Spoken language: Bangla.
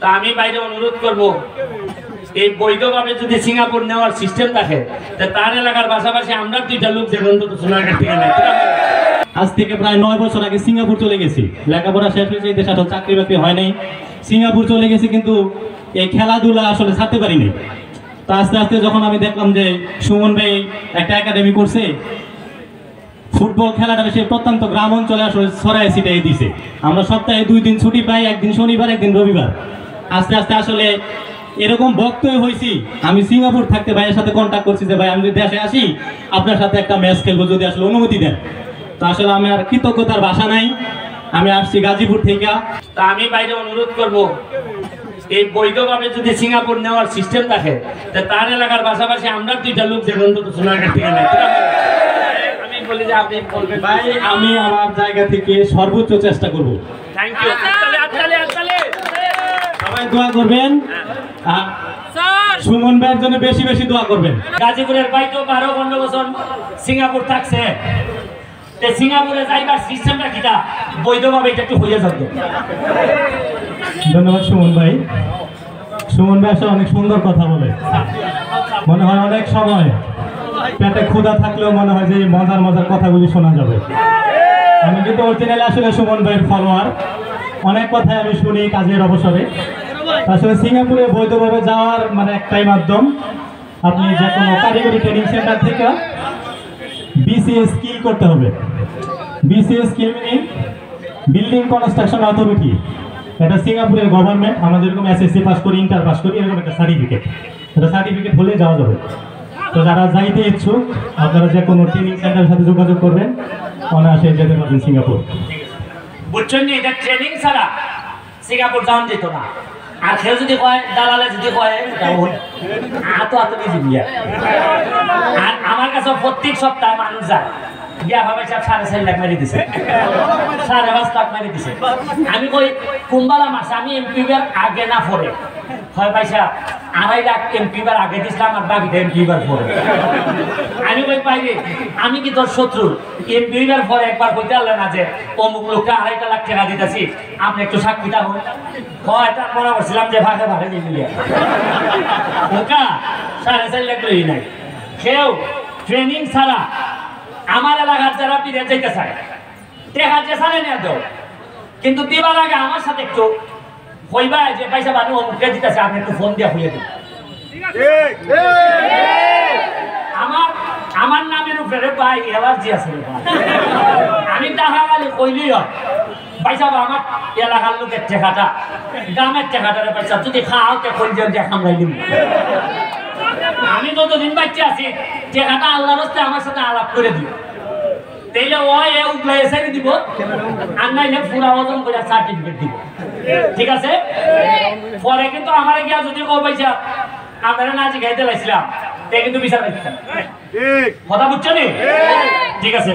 তা আমি বাইরে অনুরোধ করব এই বৈধভাবে যদি সিঙ্গাপুর নেওয়ার সিস্টেম থাকে তার এলাকার পাশাপাশি আমরা দুইটা লোক যেমন তো সোনারঘাট থেকে নেই। আজ থেকে প্রায় 9 বছর আগে সিঙ্গাপুর চলে গেছি, লেখাপড়া শেষ হয়েছে, এই দেশে চাকরি বাকরি হয় নাই, সিঙ্গাপুর চলে গেছি, কিন্তু এই খেলাধুলা আসলে ছাড়তে পারিনি। তা আস্তে আস্তে যখন আমি দেখলাম যে সুমন ভাই একটা একাডেমি করছে, ফুটবল খেলাটা সে প্রত্যন্ত গ্রাম অঞ্চলে আসলে ছড়াই ছিটাই দিছে। আমরা সপ্তাহে 2 দিন ছুটি পাই, একদিন শনিবার একদিন রবিবার। আস্তে আস্তে আসলে এরকম বক্তব্য হয়েছি, আমি সিঙ্গাপুর থাকতে ভাইয়ের সাথে কন্ট্যাক্ট করছি যে ভাই আমি যদি দেশে আসি আপনার সাথে একটা ম্যাচ খেলবো যদি আসলে অনুমতি দেন। তো আসলে আমি আর কৃতজ্ঞতার ভাষা নাই, আমি আসছি গাজীপুর থেকে। তা আমি বাইরে অনুরোধ করব এই বৈধভাবে যদি সিঙ্গাপুর নেওয়ার সিস্টেম থাকে তার এলাকার পাশাপাশি আমরা দুইটা লোক যেমন তো সোনারঘাট থেকে নেই। আমি বলি যে আপনি বলবেন ভাই আমি আমার জায়গা থেকে সর্বোচ্চ চেষ্টা করব। Thank you. সবাই দোয়া করবেন, সুমন ভাইয়ের জন্য বেশি বেশি দোয়া করবেন। গাজীপুরের ভাই তো 12-15 বছর সিঙ্গাপুর থাকছে, সিঙ্গাপুরে যাইবার সিস্টেমটা কিটা বৈধভাবে এটা একটু হইয়া যাবে। ধন্যবাদ সুমন ভাই। সুমন ভাই আসলে অনেক সুন্দর কথা বলে, মনে হয় অনেক সময় পেটে ক্ষুধা থাকলেও মনে হয় যে মজার মজার কথাগুলি শোনা যাবে। আমি কিন্তু অরিজিনালি আসলে সুমন ভাইয়ের ফলোয়ার, অনেক কথাই আমি শুনি কাজের অবসরে। আসলে সিঙ্গাপুরে বৈধভাবে যাওয়ার মানে একটাই মাধ্যম, আপনি যে কোনো কারিগরি ট্রেনিং সেন্টার থেকে বিসিএস স্কিল করতে হবে। BCS skill meaning building construction authority, এটা সিঙ্গাপুরের গভর্নমেন্ট। আমরা যেরকম এসএসসি পাস করি, ইন্টার পাস করি, এরকম একটা সার্টিফিকেট, এটা সার্টিফিকেট হলে যাওয়া যাবে। তো যারা যাইতে ইচ্ছুক আপনারা যে কোনো ট্রেনিং সেন্টারের সাথে যোগাযোগ করবেন, অনায়াসে যেতে পারবেন সিঙ্গাপুর। বুঝছেন নি, এটা ট্রেনিং ছাড়া সিঙ্গাপুর যাওয়া যেত না। আর কেউ যদি কয় দালালে যদি কয় আর আমার কাছে প্রত্যেক সপ্তাহে মানুষ যায় গিয়া ভাবে 4.5 লাখ মারি দিছে, 5.5 লাখ মারি দিছে। আমি কই কুম্বালা মাস আমি এমপিবার আগে না পরে হয় পয়সা 2.5 লাখ এমপিবার আগে দিছিলাম আর বাকিটা এমপিবার পরে। আমি কই পাইবে আমি কি তোর শত্রু? এমপিবার পরে একবার কইতে পারলে না যে অমুক লোকটা 2.5 লাখ টাকা দিতেছি, আপনি একটু সাক্ষী থাকুন। হয় এটা মনে করছিলাম যে ভাগে ভাগে দিয়ে নিয়ে ওকা 4.5 লাখ লই নাই। কেউ ট্রেনিং ছাড়া আমার এলাকার যারা পিড়ে যেতে চায় টেকা যে ছাড়ে নিয়ে দাও, কিন্তু দিবার আগে আমার সাথে একটু হইবা যে পয়সা বানু অমুকে দিতেছে, আপনি একটু ফোন দিয়ে হইয়ে দিন। আমার নামের উপরে ভাই এলার্জি আছে, আমি টাকা গালি কইলেই হয় পয়সা আমার এলাকার লোকের টেকাটা গ্রামের টেকাটারে পয়সা যদি খাও তে কই দিয়ে খামড়াই দিব। আমি যতদিন বাচ্চা আছি টেকাটা আল্লাহর রাস্তে আমার সাথে আলাপ করে দিও, তাইলে ও এ উগলাই এসে দিব, আর নাইলে পুরা ওজন করে সার্টিফিকেট দিব। ঠিক আছে? পরে কিন্তু আমার গিয়া যদি কো পয়সা আপনারা না জিগাইতে লাইছিলাম তে কিন্তু বিচার পাইছিলাম। কথা বুঝছো নি? ঠিক আছে।